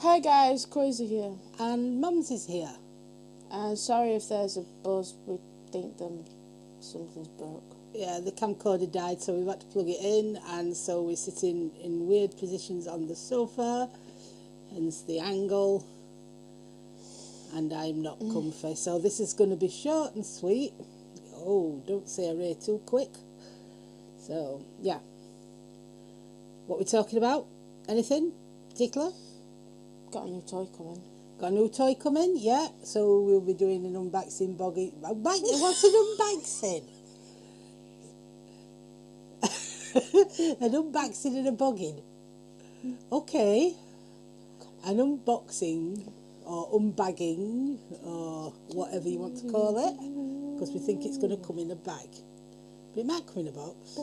Hi guys, Kwazee here. And Momsie's here. Sorry if there's a buzz, we think something's broke. Yeah, the camcorder died, so we've had to plug it in, and so we're sitting in weird positions on the sofa, hence the angle, and I'm not comfy. So this is going to be short and sweet. Oh, don't say array too quick. So, yeah. What we're talking about? Anything particular? Got a new toy coming. Got a new toy coming? Yeah. So we'll be doing an unboxing boggy. What's an unboxing? An unboxing and a bogging. Okay. An unboxing or unbagging or whatever you want to call it, because we think it's going to come in a bag. But it might come in a box.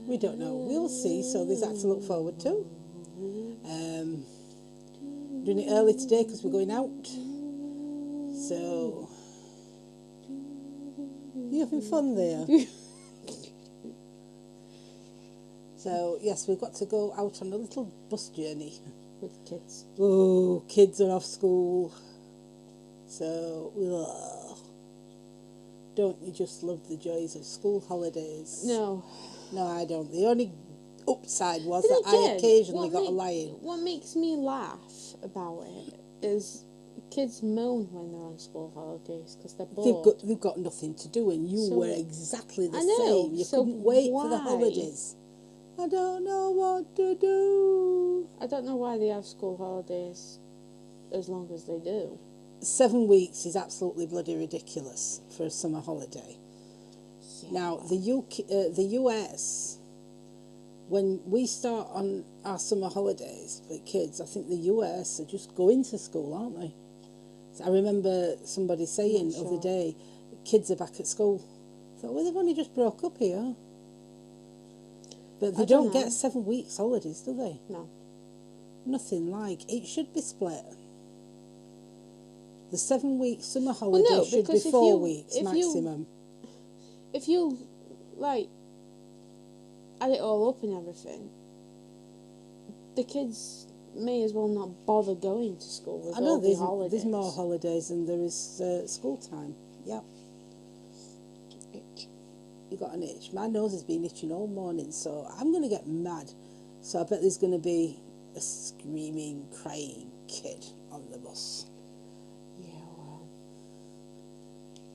We don't know. We'll see. So there's that to look forward to. Doing it early today because we're going out. So, you having fun there? So, yes, we've got to go out on a little bus journey. With kids. Oh, kids are off school. So, ugh. Don't you just love the joys of school holidays? No. No, I don't. The only upside was Then that I occasionally got a lie-in. What makes me laugh about it is kids moan when they're on school holidays because they're bored. They've got nothing to do, and you were exactly the I know, same. You so couldn't wait for the why? holidays. I don't know what to do. I don't know why they have school holidays as long as they do. 7 weeks is absolutely bloody ridiculous for a summer holiday. Yeah. Now, the US, when we start on our summer holidays for kids, I think the US are just going to school, aren't they? So I remember somebody saying the other day, kids are back at school. I thought, well, they've only just broke up here. But they don't get 7 weeks holidays, do they? No. Nothing like. It should be split. The 7 week summer holiday should be 4 weeks maximum. If you, like, add it all up and everything, the kids may as well not bother going to school with all the holidays. There's more holidays than there is school time. Yep. Itch. You got an itch. My nose has been itching all morning, so I'm going to get mad. So I bet there's going to be a screaming, crying kid on the bus. Yeah, well.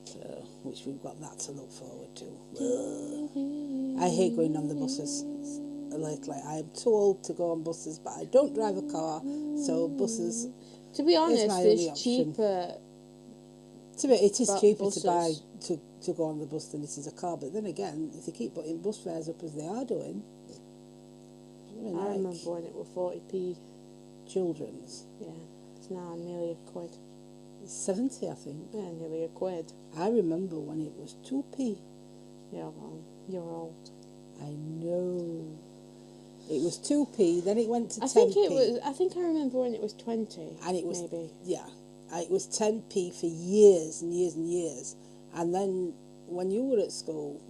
So, which we've got that to look forward to. I hate going on the buses lately. I am too old to go on buses, but I don't drive a car, so buses. To be honest, it's option. cheaper. It is cheaper buses. to go on the bus than it is a car. But then again, if they keep putting bus fares up as they are doing, I remember when it was 40p. Children's. Yeah, it's now nearly a quid. It's 70, I think. Yeah, nearly a quid. I remember when it was 2p. Yeah, well, you're old. I know. It was 2p, then it went to 10p. I think I remember when it was 20. And it was, maybe. Yeah. It was 10p for years and years and years. And then when you were at school,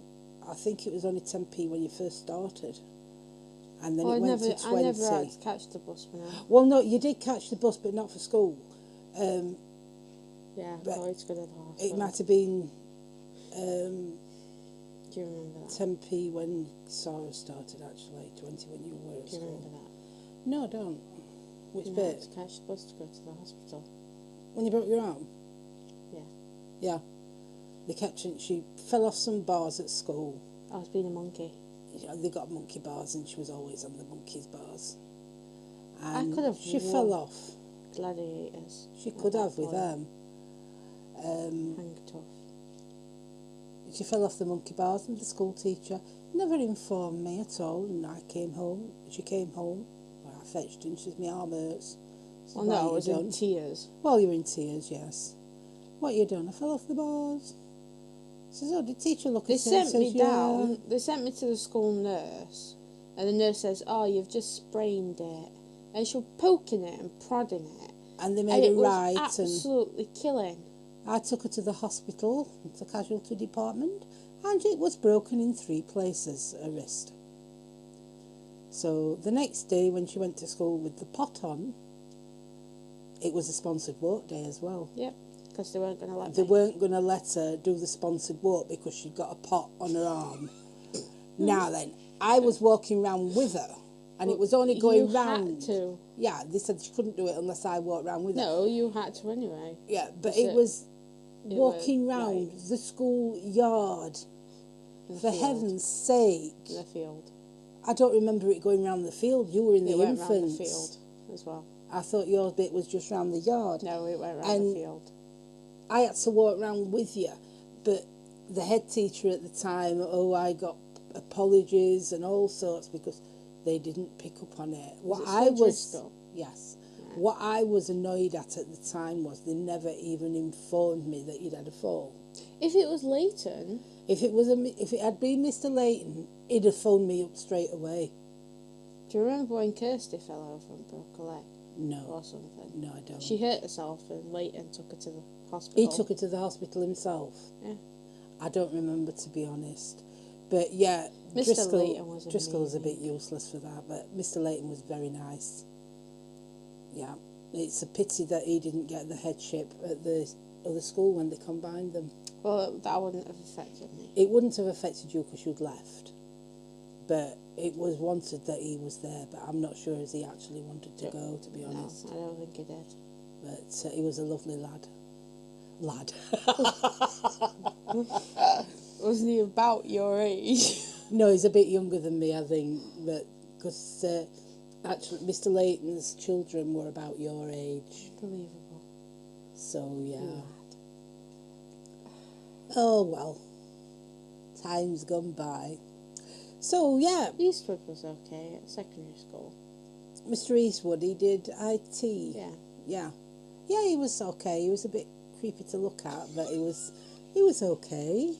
I think it was only 10p when you first started. And then it went to 20. I never had to catch the bus when I... Well, no, you did catch the bus, but not for school. Yeah, well, it's good at the hospital. It might have been Do you remember that? 10p when Sarah started, actually. 20 when you were at school. Do you remember that? No, I don't. Which you bit? had to catch the bus to go to the hospital. When you broke your arm? Yeah. Yeah. She fell off some bars at school. I was being a monkey. They got monkey bars, and she was always on the monkey's bars. And I could have. She fell off. Gladiators. She could have with them. Hang tough. She fell off the monkey bars, and the school teacher never informed me at all. And I came home. She came home. Well, I fetched her, and she says, "My arm hurts." Well, no, I was in tears. Well, you were in tears, yes. What you done? I fell off the bars. She says, "Oh, the teacher look at me." They sent me down. They sent me to the school nurse, and the nurse says, "Oh, you've just sprained it," and she was poking it and prodding it, and they made her right. It was absolutely killing. I took her to the hospital, the casualty department, and it was broken in 3 places, her wrist. So the next day when she went to school with the pot on, it was a sponsored walk day as well. Yep, because they weren't going to let They me. weren't going to let her do the sponsored walk because she'd got a pot on her arm. Now then, I was walking round with her, and it was only going round. You had to. Yeah, they said she couldn't do it unless I walked round with her. No, you had to anyway. Yeah, but Was it was walking was, round like, the school yard. in the For field. heaven's sake. In the field. I don't remember it going round the field. You were in the It went infants. round the field as well. I thought your bit was just round the yard. No, it went round the field. I had to walk round with you, but the head teacher at the time, I got apologies and all sorts because they didn't pick up on it. Yes. Right. What I was annoyed at the time was they never even informed me that you'd had a fall. If it was Leighton, if it had been Mr. Leighton, he'd have phoned me up straight away. do you remember when Kirsty fell over and broke a leg? No. Or something? No, I don't. She hurt herself and Leighton took her to the hospital. He took her to the hospital himself? Yeah. I don't remember, to be honest. But yeah, Mr. Leighton was Driscoll was a bit amazing. useless for that, but Mr. Leighton was very nice. Yeah, it's a pity that he didn't get the headship at the other school when they combined them. Well, that wouldn't have affected me. It wouldn't have affected you because you'd left, but it was wanted that he was there, but I'm not sure as he actually wanted to go, to be honest. No, I don't think he did. But he was a lovely lad. Wasn't he about your age? No, he's a bit younger than me, I think, but because actually Mr. Leighton's children were about your age. Unbelievable. So, yeah. Oh, well. Time's gone by. So, yeah. Eastwood was okay at secondary school. Mr. Eastwood, he did IT. Yeah. Yeah. Yeah, he was okay. He was a bit creepy to look at, but he was okay.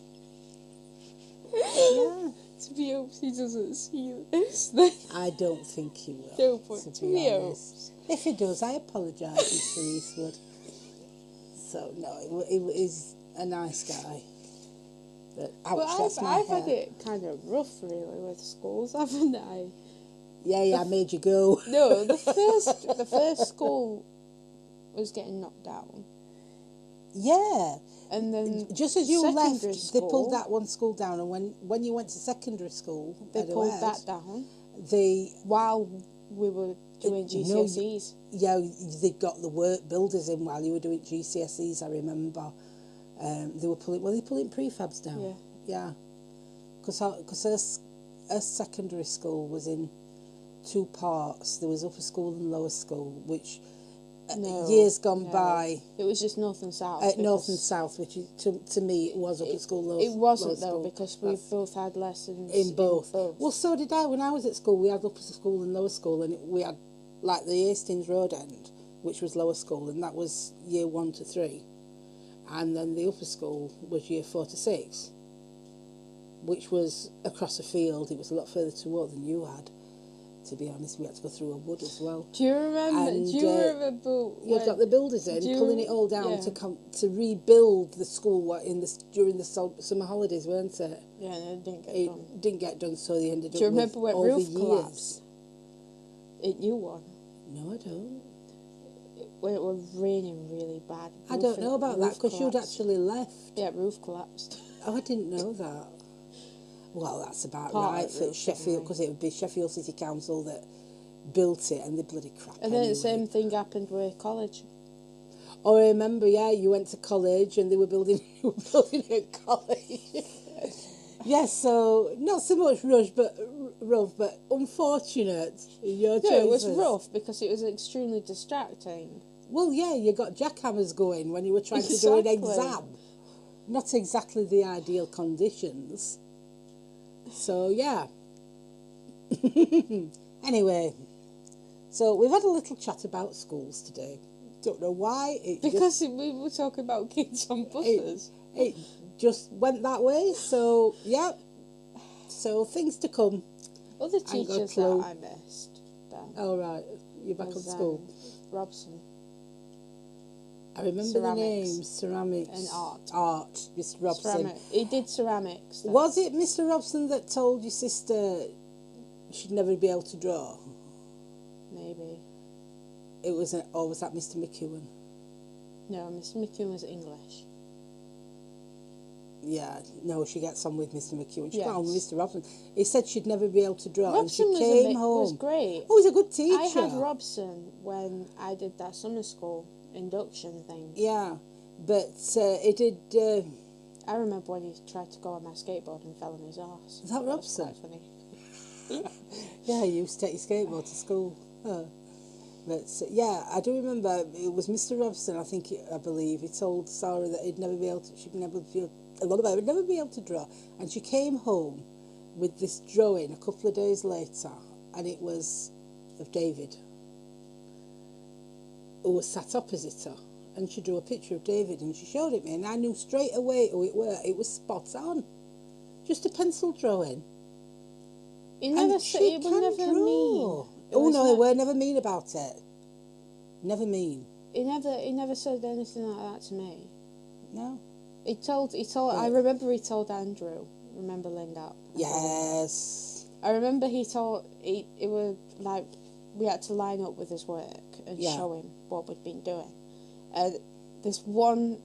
Yeah. To be honest, he doesn't see this then. I don't think he will. No, but to be honest. If he does, I apologise, Mr. Eastwood. So, no, he's a nice guy. But ouch, But that's my I've hair. had it kind of rough, really, with schools, haven't I? Yeah, I made you go. No, the first school was getting knocked down. Yeah. And then just as you left, secondary they pulled school, that one school down, and when you went to secondary school, they pulled that down while we were doing GCSEs. Yeah, they got the work builders in while you were doing GCSEs. I remember they were pulling prefabs down. Yeah, because her secondary school was in two parts. There was upper school and lower school, which. Years gone by. It was just north and south. North and south, which is, to me it was upper school, lower It wasn't lower though, because we both had lessons in both. Well, so did I. When I was at school, we had upper school and lower school, and we had like the Hastings Road end, which was lower school, and that was year 1 to 3, and then the upper school was year 4 to 6, which was across a field. It was a lot further to walk than you had. To be honest, we had to go through a wood as well. Do you remember? You've got the builders in pulling it all down to rebuild the school during the summer holidays, weren't it? Yeah, and it didn't get done, so they ended up. Do you remember when all roof the collapsed? It you one. No, I don't. When it was raining really bad. I don't know about that because you'd actually left. Yeah, roof collapsed. Oh, I didn't know that. Well, that's about Part right for Sheffield, because it would be Sheffield City Council that built it, and the bloody crap. And then the same thing happened with college. Oh, I remember. Yeah, you went to college, and they were building a college. Yes, so not so much rough, but unfortunate in your choices. No, it was rough because it was extremely distracting. Well, yeah, you got jackhammers going when you were trying to do an exam. Not exactly the ideal conditions. So, yeah. Anyway, so we've had a little chat about schools today. Don't know why. Because we were talking about kids on buses. It just went that way. So, yeah. So, things to come. Other teachers that I missed. Oh, right. You're back on school. Robson. I remember the names, ceramics. And art. Art, Mr. Robson. He did ceramics. Was it Mr. Robson that told your sister she'd never be able to draw? Maybe. It was, or was that Mr. McEwen? No, Mr. McEwen was English. Yeah, no, she gets on with Mr. McEwen. She got on with Yes. Mr. Robson. He said she'd never be able to draw, Robson and she was came home. was great. Oh, he's a good teacher. I had Robson when I did that summer school induction thing. Yeah, but it did. I remember when he tried to go on my skateboard and fell on his arse. Is that was Robson? quite funny. Yeah, you used to take your skateboard to school. But yeah, I do remember it was Mr. Robson. I believe he told Sarah that he'd never be able to. She'd never be able to draw, and she came home with this drawing a couple of days later, and it was of David, who was sat opposite her, and she drew a picture of David, and she showed it me, and I knew straight away who it were. It was spot on, just a pencil drawing. He never said it was never mean. Oh no, we're never mean about it. Never mean. He never said anything like that to me. No. He told. I remember he told Andrew. Remember Linda? Yes. I remember he told. It was like we had to line up with his work and show him what we'd been doing. And this one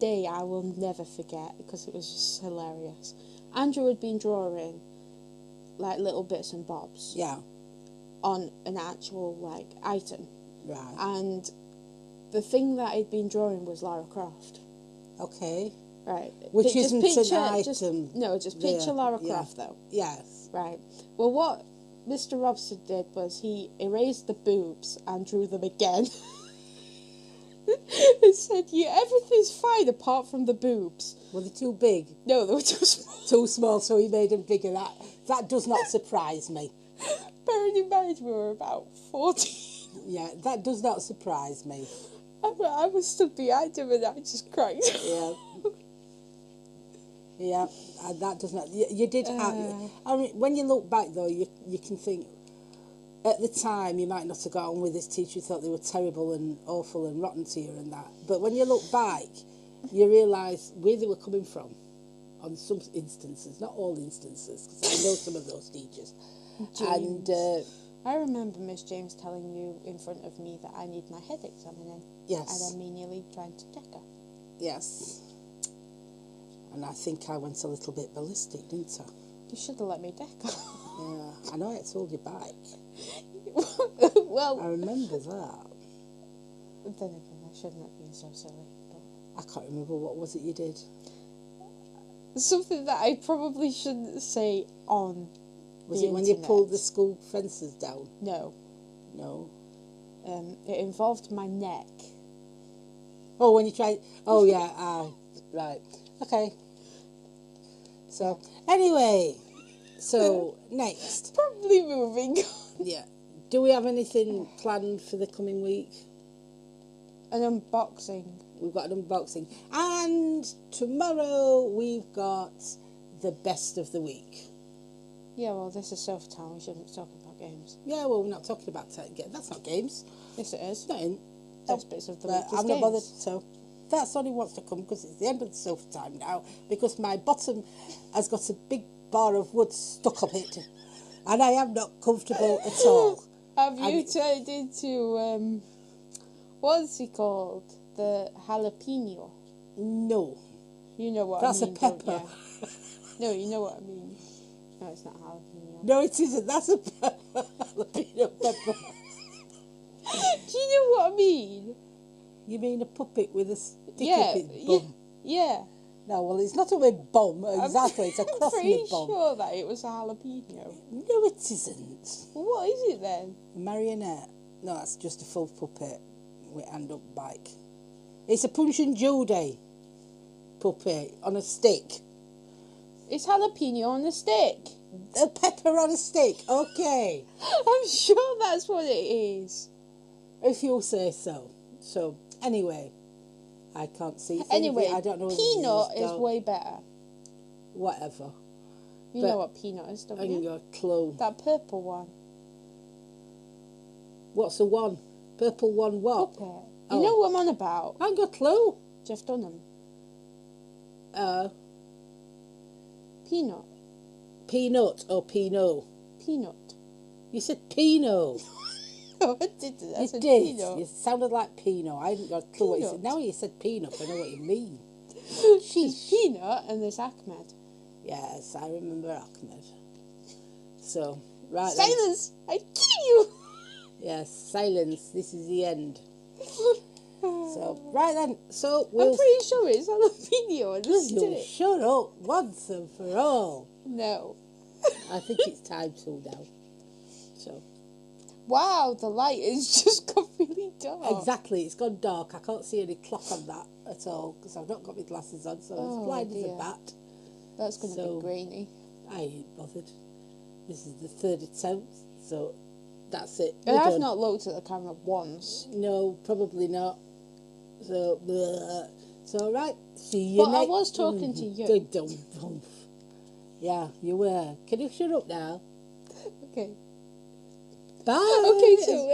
day I will never forget because it was just hilarious. Andrew had been drawing like little bits and bobs. Yeah. On an actual like item. Right. And the thing that he'd been drawing was Lara Croft. Okay. Right. Which isn't an item. Just picture Lara Croft though. Yes. Right. Well, what Mr. Robson did was he erased the boobs and drew them again. He said, everything's fine apart from the boobs. Were they too big? No, they were too small. Too small, so he made them bigger. That does not surprise me. Bearing in mind we were about 14. Yeah, that does not surprise me. I was stood behind him and I just cried. Yeah. Yeah, and that does not. You did have. I mean, when you look back though, you can think. At the time, you might not have got on with this teacher. You thought they were terrible and awful and rotten to you and that. But when you look back, you realise where they were coming from. On some instances, not all instances, because I know some of those teachers. James. And I remember Miss James telling you in front of me that I need my head examining. Yes. And then me nearly trying to deck her. Yes. And I think I went a little bit ballistic, didn't I? You should have let me deck her. Yeah, I know I told you back. Well, I remember that. Then again, I shouldn't have been so silly. But I can't remember what was it you did. Something that I probably shouldn't say on. Was it when you pulled the school fences down? No. No. It involved my neck. Oh, when you tried. Oh yeah. Right. Okay. So anyway, next. Probably moving on. Yeah. Do we have anything planned for the coming week? An unboxing. We've got an unboxing. And tomorrow we've got the best of the week. Yeah, well, this is SofaTime. We shouldn't be talking about games. Yeah, well, we're not talking about games. That's not games. Yes, it is. No, Best bits of the week is I'm games. not bothered. So that's only wants to come because it's the end of the SofaTime now. Because my bottom has got a big bar of wood stuck up it, and I am not comfortable at all. Have you turned into what's he called? The jalapeno? No. You know what That's I mean. That's a pepper. No, you know what I mean. No, it's not jalapeno. No, it isn't. That's a pepper. Jalapeno pepper. Do you know what I mean? You mean a puppet with a stick up its bum? Yeah. No, well, it's not a big bum, exactly. It's a cross I'm my pretty bum. sure that it was a jalapeno. No, it isn't. Well, what is it then? A marionette. No, that's just a full puppet with hand-up bike. It's a Punch and Judy puppet on a stick. It's jalapeno on a stick. A pepper on a stick, okay. I'm sure that's what it is. If you say so. So, anyway, I can't see. Anyway, I don't know. peanut is way better. Whatever. You know what peanut is, don't I ain't you? got a clue. That purple one. What's the one? Purple one what? Puppet. You know what I'm on about? I ain't got a clue. Jeff Dunham. Peanut. Peanut or Pinot? Peanut. You said Pinot. No, I didn't. I You said did. peanut. You sounded like Pino. I hadn't got a clue what you said. Peanut. Now you said peanut, I know what you mean. There's Sheesh. peanut and there's Ahmed. Yes, I remember Ahmed. So, right then. Silence! I kill you! Yes, silence. This is the end. So, right then. So, we'll... I'm pretty sure it's on a video and You stick. shut up once and for all. No. I think it's time to now. So, Wow, the light has just got really dark. exactly. It's gone dark. I can't see any clock on that at all because I've not got my glasses on, so it's blind as a bat. That's going to be grainy. I ain't bothered. This is the third attempt, so that's it. And We're I've done. not looked at the camera once. No, probably not. So, so right. See you But next. I was talking to you. Yeah, you were. Can you shut up now? Okay. Bye. Okay, so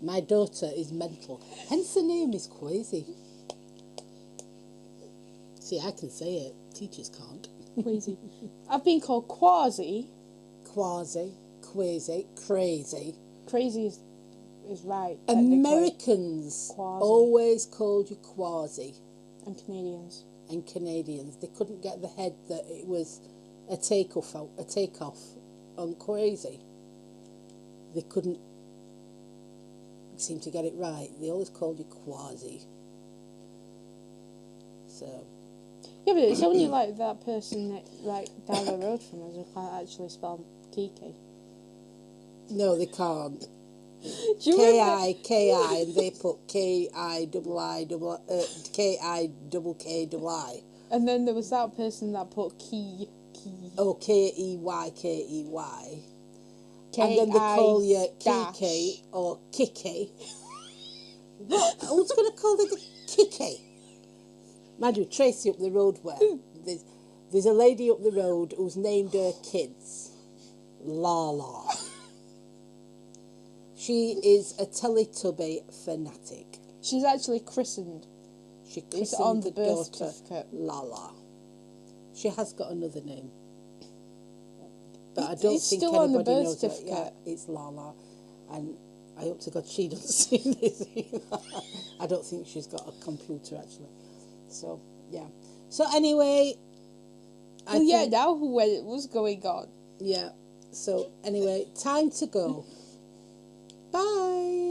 My daughter is mental. Hence the name is Kwazee. See, I can say it. Teachers can't. Kwazee. I've been called Kwazee. Kwazee, Kwazee, crazy. Crazy is right. technically. Americans Kwazee. always called you Kwazee. And Canadians. And Canadians. They couldn't get the head that it was a takeoff on Kwazee. They couldn't seem to get it right. They always called you Kwazee. So... Yeah, but it's only like that person that, like, down the road from us who can't actually spell Kiki. No, they can't. Do you remember? K-I, and they put K-I-K-K-I. And then there was that person that put key. Oh, K-E-Y. And then they call you Kiki or Kiki. What? Who's going to call it a Kiki? Mind you, Tracy up the road where there's a lady up the road who's named her kids Lala. She is a Teletubby fanatic. She's actually christened. She It's christened on the the birth daughter certificate. Lala. She has got another name, but I don't It's think still on the anybody birth knows it. Yeah, certificate. it's Lala, and I hope to God she doesn't see this either. I don't think she's got a computer actually. So yeah. So anyway, Now when it was going on. Yeah. So anyway, time to go. Bye.